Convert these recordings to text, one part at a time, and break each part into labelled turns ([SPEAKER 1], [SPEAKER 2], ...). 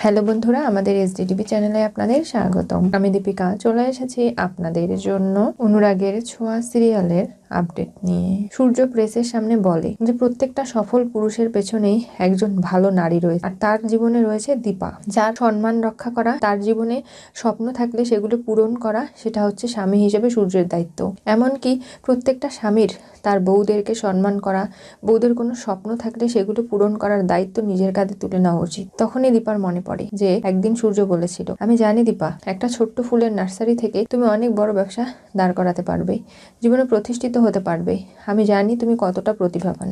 [SPEAKER 1] Hello বন্ধুরা, আমাদের SDTV চ্যানেলে আপনাদের স্বাগতম। আমি দীপিকা চলে এসেছি আপনাদের জন্য অনুরাগের ছোঁয়া সিরিয়ালের আপডেট নিয়ে। সূর্য প্রেসের সামনে বলে যে প্রত্যেকটা সফল পুরুষের পেছনেই একজন ভালো নারী রয়েছে, আর তার জীবনে রয়েছে দীপা, যার সম্মান রক্ষা করা, তার জীবনে স্বপ্ন থাকলে সেগুলো পূরণ করা, সেটা হচ্ছে স্বামী হিসেবে সূর্যের দায়িত্ব। এমনকি প্রত্যেকটা স্বামীর তার বউদেরকে সম্মান করা, বউদের কোনো স্বপ্ন থাকলে সেগুলো পূরণ করার দায়িত্ব নিজের কাঁধে তুলে নেওয়া উচিত। তখনই দীপার মনে পড়ে যে একদিন সূর্য বলেছিল, আমি জানি দীপা, একটা ছোট্ট ফুলের নার্সারি থেকে তুমি অনেক বড় ব্যবসা দাঁড় করাতে পারবে, জীবনে প্রতিষ্ঠিত হতে পারবে। আমি জানি তুমি কতটা প্রতিভাবান।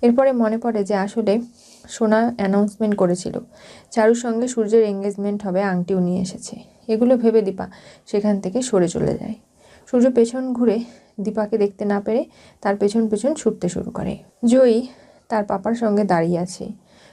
[SPEAKER 1] এরপরে মনে পড়ে যে আসলে সোনা অ্যানাউন্সমেন্ট করেছিল চারুর সঙ্গে সূর্যের এঙ্গেজমেন্ট হবে, আংটিও নিয়ে এসেছে। এগুলো ভেবে দীপা সেখান থেকে সরে চলে যায়। সূর্য পেছন ঘুরে দীপাকে দেখতে না পেরে তার পেছন পেছন ছুটতে শুরু করে। জয়ী তার পাপার সঙ্গে দাঁড়িয়ে আছে।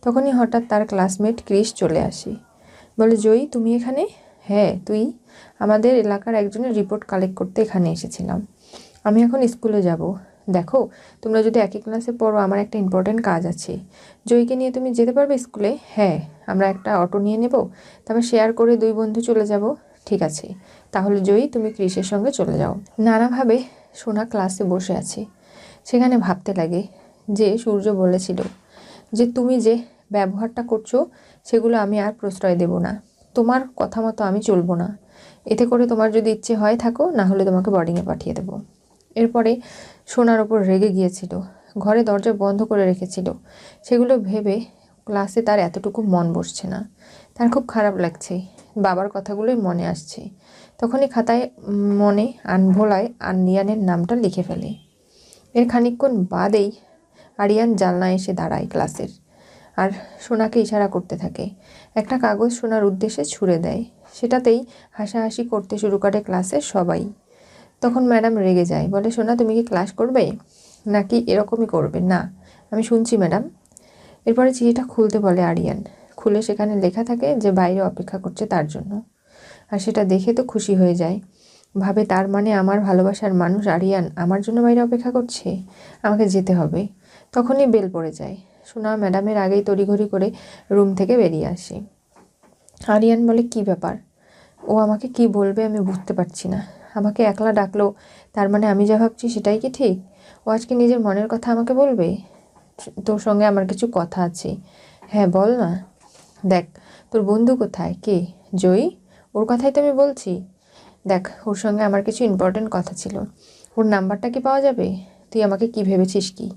[SPEAKER 1] তখনই হঠাৎ তার ক্লাসমেট ক্রিস চলে আসে। বলে, জয়ী তুমি এখানে? হ্যাঁ, তুই? আমাদের এলাকার একজনের রিপোর্ট কালেক্ট করতে এখানে এসেছিলাম। আমি এখন স্কুলে যাব। দেখো, তোমরা যদি একই ক্লাসে পড়ো, আমার একটা ইম্পর্টেন্ট কাজ আছে। জয়ীকে নিয়ে তুমি যেতে পারবে স্কুলে? হ্যাঁ, আমরা একটা অটো নিয়ে নেব, তারপর শেয়ার করে দুই বন্ধু চলে যাব। ঠিক আছে, তাহলে জয়ী তুমি ক্রিসের সঙ্গে চলে যাও। নানাভাবে সোনা ক্লাসে বসে আছে। সেখানে ভাবতে লাগে যে সূর্য বলেছিল যে তুমি যে ব্যবহারটা করছো সেগুলো আমি আর প্রশ্রয় দেব না, তোমার কথা মতো আমি চলবো না। এতে করে তোমার যদি ইচ্ছে হয় থাকো, না হলে তোমাকে বোর্ডিংয়ে পাঠিয়ে দেবো। এরপরে সোনার ওপর রেগে গিয়েছিল, ঘরে দরজা বন্ধ করে রেখেছিল। সেগুলো ভেবে ক্লাসে তার এতটুকু মন বসছে না। তার খুব খারাপ লাগছে, বাবার কথাগুলোই মনে আসছে। তখনই খাতায় মনে আনভোলায় আরিয়ানের নামটা লিখে ফেলে। এর খানিকক্ষণ বাদেই আরিয়ান জানলায় এসে দাঁড়ায় ক্লাসের, আর সোনাকে ইশারা করতে থাকে। একটা কাগজ সোনার উদ্দেশ্যে ছুঁড়ে দেয়। সেটাতেই হাসাহাসি করতে শুরু করে ক্লাসের সবাই। তখন ম্যাডাম রেগে যায়, বলে, সোনা তুমি কি ক্লাস করবে নাকি এরকমই করবে? না, আমি শুনছি ম্যাডাম। এরপরে চিঠিটা খুলতে বলে আরিয়ান। খুলে সেখানে লেখা থাকে যে বাইরে অপেক্ষা করছে তার জন্য। আর সেটা দেখে তো খুশি হয়ে যায়, ভাবে তার মানে আমার ভালোবাসার মানুষ আরিয়ান আমার জন্য বাইরে অপেক্ষা করছে, আমাকে যেতে হবে। তখনই বেল পড়ে যায়। সোনা ম্যাডামের আগেই তড়িঘড়ি করে রুম থেকে বেরিয়ে আসে। আরিয়ান বলে, কি ব্যাপার? ও আমাকে কি বলবে আমি বুঝতে পারছি না। আমাকে একলা ডাকলো, তার মানে আমি যা ভাবছি সেটাই কি ঠিক? ও আজকে নিজের মনের কথা আমাকে বলবে? তোর সঙ্গে আমার কিছু কথা আছে। হ্যাঁ বল না। দেখ, তোর বন্ধু কোথায়? কে? জয়ী? ওর কথাই তো আমি বলছি। দেখ, ওর সঙ্গে আমার কিছু ইম্পর্টেন্ট কথা ছিল। ওর নাম্বারটা কি পাওয়া যাবে? তুই আমাকে কি ভেবেছিস কি?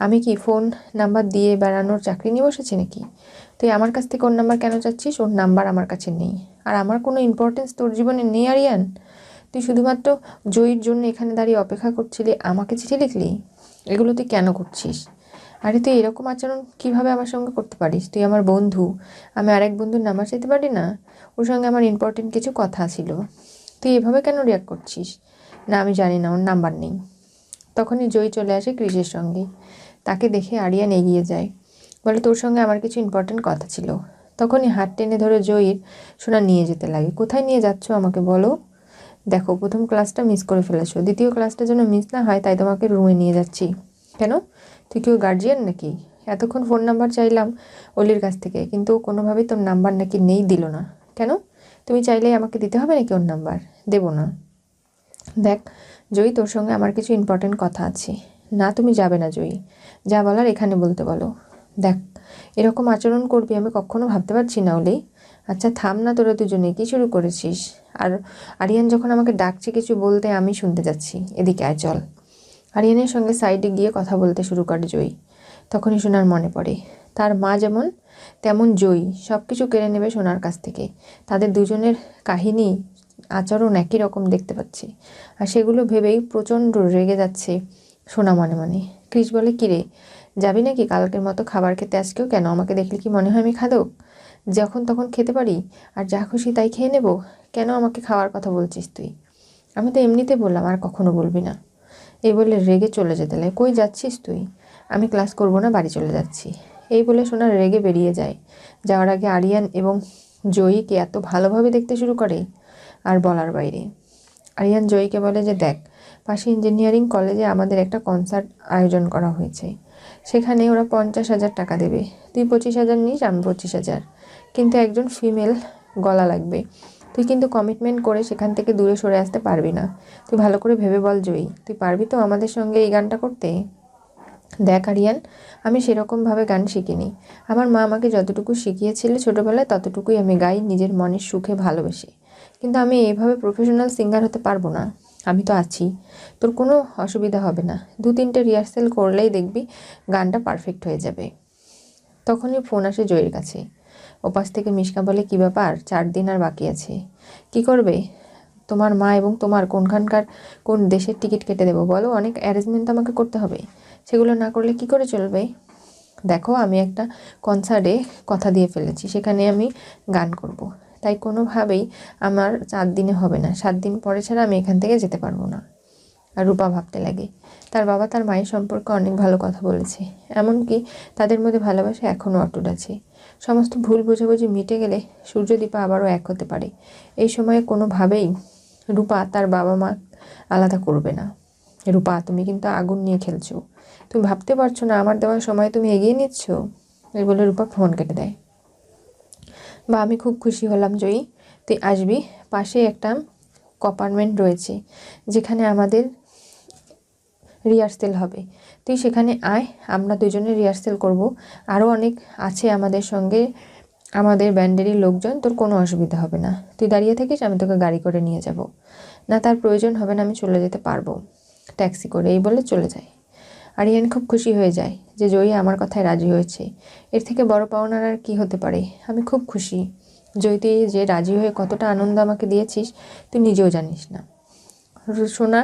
[SPEAKER 1] আমি কি ফোন নাম্বার দিয়ে বেড়ানোর চাকরি নিয়ে বসেছি নাকি? তুই আমার কাছ থেকে ওর নাম্বার কেন চাচ্ছিস? ওর নাম্বার আমার কাছে নেই, আর আমার কোনো ইম্পর্টেন্স তোর জীবনে নেই আরিয়ান। তুই শুধুমাত্র জয়ীর জন্য এখানে দাঁড়িয়ে অপেক্ষা করছিলি, আমাকে চিঠি লিখলি? এগুলো তুই কেন করছিস? আরে তুই এরকম আচরণ কিভাবে আমার সঙ্গে করতে পারিস? তুই আমার বন্ধু, আমি আরেক বন্ধুর নাম্বার চাইতে পারি না? ওর সঙ্গে আমার ইম্পর্টেন্ট কিছু কথা ছিল, তুই এভাবে কেন রিয়াক্ট করছিস? না, আমি জানি না, ওর নাম্বার নেই। তখনই জয়ী চলে আসে ক্রিসের সঙ্গে। তাকে দেখে আরিয়ান এগিয়ে যায়, বলে, তোর সঙ্গে আমার কিছু ইম্পর্টেন্ট কথা ছিল। তখনই হাত টেনে ধরে জয়ীর সোনা নিয়ে যেতে লাগে। কোথায় নিয়ে যাচ্ছ আমাকে বলো? দেখো, প্রথম ক্লাসটা মিস করে ফেলেছো, দ্বিতীয় ক্লাসটা যেন মিস না হয় তাই তোমাকে রুমে নিয়ে যাচ্ছি। কেন? তুই কেউ গার্জিয়ান নাকি? এতক্ষণ ফোন নাম্বার চাইলাম অলির কাছ থেকে, কিন্তু ও কোনোভাবেই তোর নাম্বার নাকি নেই, দিল না। কেন? তুমি চাইলেই আমাকে দিতে হবে নাকি ওর নাম্বার? দেবো না। দেখ জয়ী, তোর সঙ্গে আমার কিছু ইম্পর্টেন্ট কথা আছে। না, তুমি যাবে না জয়ী, যা বলার এখানে বলতে বলো। দেখ, এরকম আচরণ করবি আমি কখনো ভাবতে পারছি না অলি। আচ্ছা থাম না, তোরা দুজনে কি শুরু করেছিস? আর আরিয়ান যখন আমাকে ডাকছে কিছু বলতে, আমি শুনতে যাচ্ছি, এদিকে আয় চল। আরিয়ানের সঙ্গে সাইডে গিয়ে কথা বলতে শুরু করে জয়ী। তখনই সোনার মনে পড়ে, তার মা যেমন তেমন জয়ী সব কিছু কেড়ে নেবে সোনার কাছ থেকে। তাদের দুজনের কাহিনী আচরণ একই রকম দেখতে পাচ্ছি, আর সেগুলো ভেবেই প্রচণ্ড রেগে যাচ্ছে সোনা মনে মনে। ক্রিস বলে, কিরে, যাবি নাকি কালকের মতো খাবার খেতে আজকেও? কেন, আমাকে দেখলে কি মনে হয় আমি খাদক? যখন তখন খেতে পারি আর যা খুশি তাই খেয়ে নেব? কেন আমাকে খাওয়ার কথা বলছিস তুই? আমি তো এমনিতে বললাম, আর কখনো বলবি না। এই বলে রেগে চলে যেতে লাগে। কই যাচ্ছিস তুই? আমি ক্লাস করব না, বাড়ি চলে যাচ্ছি। এই বলে সোনা রেগে বেরিয়ে যায়। যাওয়ার আগে আরিয়ান এবং জয়ীকে এত ভালোভাবে দেখতে শুরু করে আর বলার বাইরে। আরিয়ান জয়ীকে বলে যে, দেখ, পাশে ইঞ্জিনিয়ারিং কলেজে আমাদের একটা কনসার্ট আয়োজন করা হয়েছে, সেখানে ওরা 50,000 টাকা দেবে। তুই 25,000 নিস, আমি 25,000, কিন্তু একজন ফিমেল গলা লাগবে। তুই কিন্তু কমিটমেন্ট করে সেখান থেকে দূরে সরে আসতে পারবি না। তুই ভালো করে ভেবে বল জয়ী, তুই পারবি তো আমাদের সঙ্গে এই গানটা করতে? দেখ আরিয়ান, আমি সেরকমভাবে গান শিখিনি। আমার মা আমাকে যতটুকু শিখিয়েছিল ছোটোবেলায় ততটুকুই আমি গাই নিজের মনের সুখে ভালোবেসে। কিন্তু আমি এইভাবে প্রফেশনাল সিঙ্গার হতে পারবো না। আমি তো আছি, তোর কোনো অসুবিধা হবে না। 2-3টে রিহার্সেল করলেই দেখবি গানটা পারফেক্ট হয়ে যাবে। তখনই ফোন আসে জয়ের কাছে। ওপাশ থেকে মিশকা বলে, কী ব্যাপার, 4 দিন আর বাকি আছে, কি করবে? তোমার মা এবং তোমার কোন দেশের টিকিট কেটে দেবো বলো? অনেক অ্যারেঞ্জমেন্ট আমাকে করতে হবে, সেগুলো না করলে কি করে চলবে? দেখো, আমি একটা কনসার্টে কথা দিয়ে ফেলেছি, সেখানে আমি গান করব। তাই কোনোভাবেই আমার 4 দিনে হবে না, 7 দিন পরে ছাড়া আমি এখান থেকে যেতে পারবো না। আর রূপা ভাবতে লাগে, তার বাবা তার মায়ের সম্পর্কে অনেক ভালো কথা বলেছে, এমনকি তাদের মধ্যে ভালোবাসা এখনও অটুট আছে। সমস্ত ভুল বোঝাবুঝি মিটে গেলে সূর্যদীপা আবারও এক হতে পারে। এই সময়ে কোনোভাবেই রূপা তার বাবা মা আলাদা করবে না। রূপা, তুমি কিন্তু আগুন নিয়ে খেলছো, তুমি ভাবতে পারছো না আমার দেওয়ার সময় তুমি এগিয়ে নিচ্ছ। এই বলে রূপা ফোন কেটে দেয়। বা আমি খুব খুশি হলাম জয়ী, তুই আসবি। পাশে একটা কম্পার্টমেন্ট রয়েছে যেখানে আমাদের রিহার্সেল হবে, তুই সেখানে আয়, আমরা দুজনে রিহার্সেল করব। আরও অনেক আছে আমাদের সঙ্গে, আমাদের ব্যান্ডেরই লোকজন, তোর কোনো অসুবিধা হবে না। তুই দাঁড়িয়ে থাকিস, আমি তোকে গাড়ি করে নিয়ে যাব। না, তার প্রয়োজন হবে না, আমি চলে যেতে পারবো ট্যাক্সি করে। এই বলে চলে যায়। আরিয়ান খুব খুশি হয়ে যায় যে জয়ী আমার কথায় রাজি হয়েছে। এর থেকে বড় পাওনার আর কি হতে পারে। আমি খুব খুশি জয়ী, তুই যে রাজি হয়ে কতটা আনন্দ আমাকে দিয়েছিস তুই নিজেও জানিস না। সোনা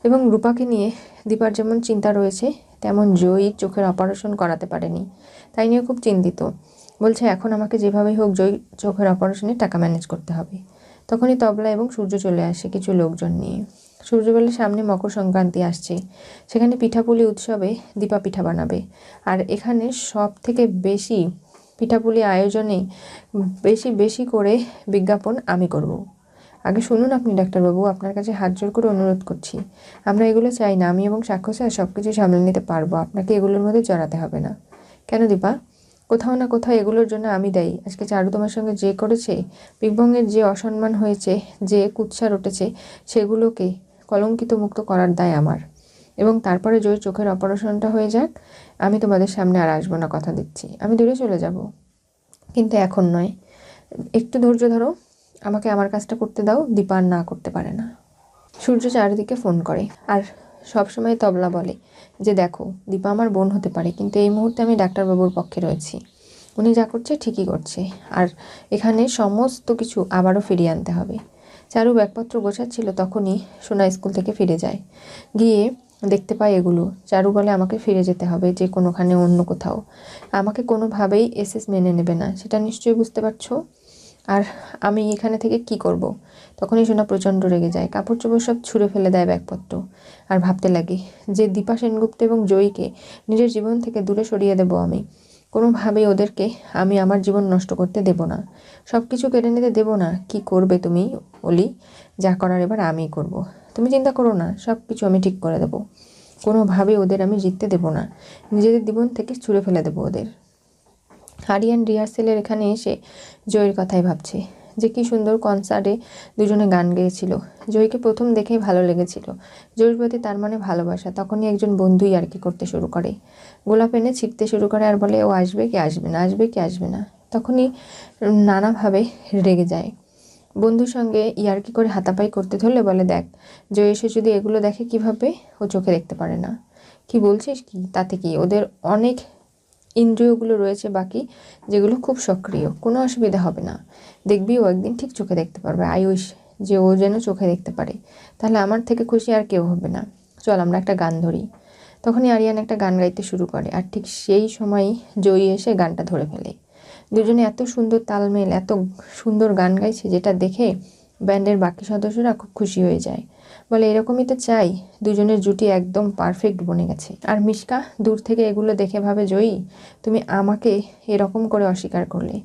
[SPEAKER 1] এবং রূপাকে নিয়ে দীপার যেমন চিন্তা রয়েছে, তেমন জয়ীর চোখের অপারেশন করাতে পারেনি, তাই নিয়ে খুব চিন্তিত। বলছে এখন আমাকে যেভাবেই হোক জয়ীর চোখের অপারেশনে টাকা ম্যানেজ করতে হবে। তখনই তবলা এবং সূর্য চলে আসে কিছু লোকজন নিয়ে। সূর্য বলে, সামনে মকর সংক্রান্তি আসছে, সেখানে পিঠাপুলি উৎসবে দীপা পিঠা বানাবে। আর এখানে সব থেকে বেশি পিঠাপুলি আয়োজনে বেশি বেশি করে বিজ্ঞাপন আমি করব। আগে শুনুন আপনি ডাক্তারবাবু, আপনার কাছে হাত জোর করে অনুরোধ করছি, আমরা এগুলো চাই না। আমি এবং সাক্ষ্য স্যার সব কিছু সামলে নিতে পারবো, আপনাকে এগুলোর মধ্যে জড়াতে হবে না। কেন দীপা? কোথাও না কোথাও এগুলোর জন্য আমি দায়ী। আজকে চারু তোমার সঙ্গে যে করেছে, বিগবঙ্গের যে অসম্মান হয়েছে, যে কুৎসার উঠেছে, সেগুলোকে কলঙ্কিত মুক্ত করার দায় আমার। এবং তারপরে জয়ের চোখের অপারেশনটা হয়ে যাক, আমি তোমাদের সামনে আর আসবো না, কথা দিচ্ছি। আমি দূরে চলে যাব, কিন্তু এখন নয়, একটু ধৈর্য ধরো, আমাকে আমার কাজটা করতে দাও। দীপা আর না করতে পারে না। সূর্য চারিদিকে ফোন করে আর সবসময় তবলা বলে যে দেখো, দীপা আমার বোন হতে পারে, কিন্তু এই মুহূর্তে আমি ডাক্তারবাবুর পক্ষে রয়েছি, উনি যা করছে ঠিকই করছে। আর এখানে সমস্ত কিছু আবারও ফিরিয়ে আনতে হবে। চারু ব্যাগপত্র গোছাচ্ছিল, তখনই সোনা স্কুল থেকে ফিরে যায়। গিয়ে দেখতে পায় এগুলো। চারু বলে, আমাকে ফিরে যেতে হবে, যে কোনোখানে অন্য কোথাও। আমাকে কোনোভাবেই এসএস মেনে নেবে না, সেটা নিশ্চয়ই বুঝতে পারছো। আর আমি এখানে থেকে কি করব? তখনই সোনা প্রচণ্ড রেগে যায়, কাপড় চোপড় সব ছুঁড়ে ফেলে দেয় ব্যাগপত্র। আর ভাবতে লাগে যে দীপা সেনগুপ্ত এবং জয়ীকে নিজের জীবন থেকে দূরে সরিয়ে দেব আমি। কোনোভাবেই ওদেরকে আমি আমার জীবন নষ্ট করতে দেব না, সব কিছু কেড়ে নিতে দেব না। কি করবে তুমি অলি? যা করার এবার আমিই করব, তুমি চিন্তা করো না, সব কিছু আমি ঠিক করে দেব। কোনোভাবেই ওদের আমি জিততে দেব না, নিজেদের জীবন থেকে ছুঁড়ে ফেলে দেবো ওদের। আরিয়ান রিহার্সেলের এখানে এসে জয়ের কথাই ভাবছে যে কি সুন্দর কনসার্টে দুজনে গান গেয়েছিল। জয়ীকে প্রথম দেখেই ভালো লেগেছিল, জয়ীর প্রতি তার মানে ভালোবাসা। তখনই একজন বন্ধুই আর কি করতে শুরু করে, গোলাপ এনে ছিটতে শুরু করে আর বলে, ও আসবে কি আসবে না, আসবে কি আসবে না। তখনই নানাভাবে রেগে যায়। বন্ধুর সঙ্গে ইয়ার্কি করে হাতাপাই করতে ধরলে বলে, দেখ জয় এসে যদি এগুলো দেখে কিভাবে, ও চোখে দেখতে পারে না। কি বলছিস কি? তাতে কি, ওদের অনেক ইন্দ্রিয়গুলো রয়েছে বাকি, যেগুলো খুব সক্রিয়, কোনো অসুবিধা হবে না। দেখবি ও একদিন ঠিক চোখে দেখতে পারবে। আই উইশ যে ও যেন চোখে দেখতে পারে, তাহলে আমার থেকে খুশি আর কেউ হবে না। চল আমরা একটা গান ধরি। তখনই আরিয়ান একটা গান গাইতে শুরু করে, আর ঠিক সেই সময়ই জয়ী এসে গানটা ধরে ফেলে। দুজনে এত সুন্দর তালমেল, এত সুন্দর গান গাইছে, যেটা দেখে ব্যান্ডের বাকি সদস্যরা খুব খুশি হয়ে যায়। বলে, এরকমই তো চাই, দুজনের জুটি একদম পারফেক্ট বনে গেছে। আর মিশকা দূর থেকে এগুলো দেখে ভাবে, জয়ী তুমি আমাকে এরকম করে অস্বীকার করলে,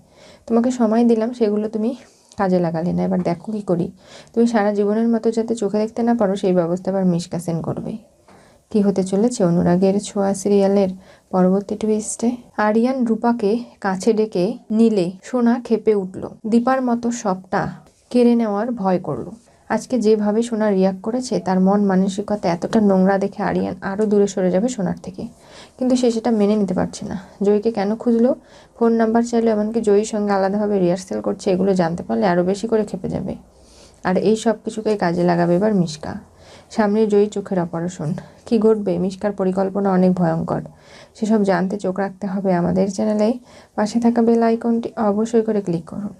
[SPEAKER 1] তোমাকে সময় দিলাম, সেগুলো তুমি কাজে লাগালে না, এবার দেখো কী করি। তুমি সারা জীবনের মতো যাতে চোখে দেখতে না পারো সেই ব্যবস্থা এবার মিশকা সেন করবে। কি হতে চলেছে অনুরাগের ছোঁয়া সিরিয়ালের পরবর্তী টুইস্টে? আরিয়ান রূপাকে কাছে ডেকে নিলে সোনা ক্ষেপে উঠল, দীপার মতো সবটা কেড়ে নেওয়ার ভয় করলো। আজকে যেভাবে সোনা রিয়াক্ট করেছে তার মন মানসিকতা এতটা নোংরা দেখে আরিয়ান আরও দূরে সরে যাবে সোনার থেকে, কিন্তু সে সেটা মেনে নিতে পারছে না। জয়ীকে কেন খুঁজলো, ফোন নাম্বার চাইলো, এমনকি জয়ীর সঙ্গে আলাদাভাবে রিহার্সেল করছে, এগুলো জানতে পারলে আরও বেশি করে খেপে যাবে। আর এই সব কিছুকে কাজে লাগাবে এবার মিশকা। সামনে জয়ী চোখের অপারেশন, কি ঘটবে? মিশকার পরিকল্পনা অনেক ভয়ঙ্কর, সেসব জানতে চোখ রাখতে হবে আমাদের চ্যানেলে। পাশে থাকা বেল আইকনটি অবশ্যই করে ক্লিক করুন।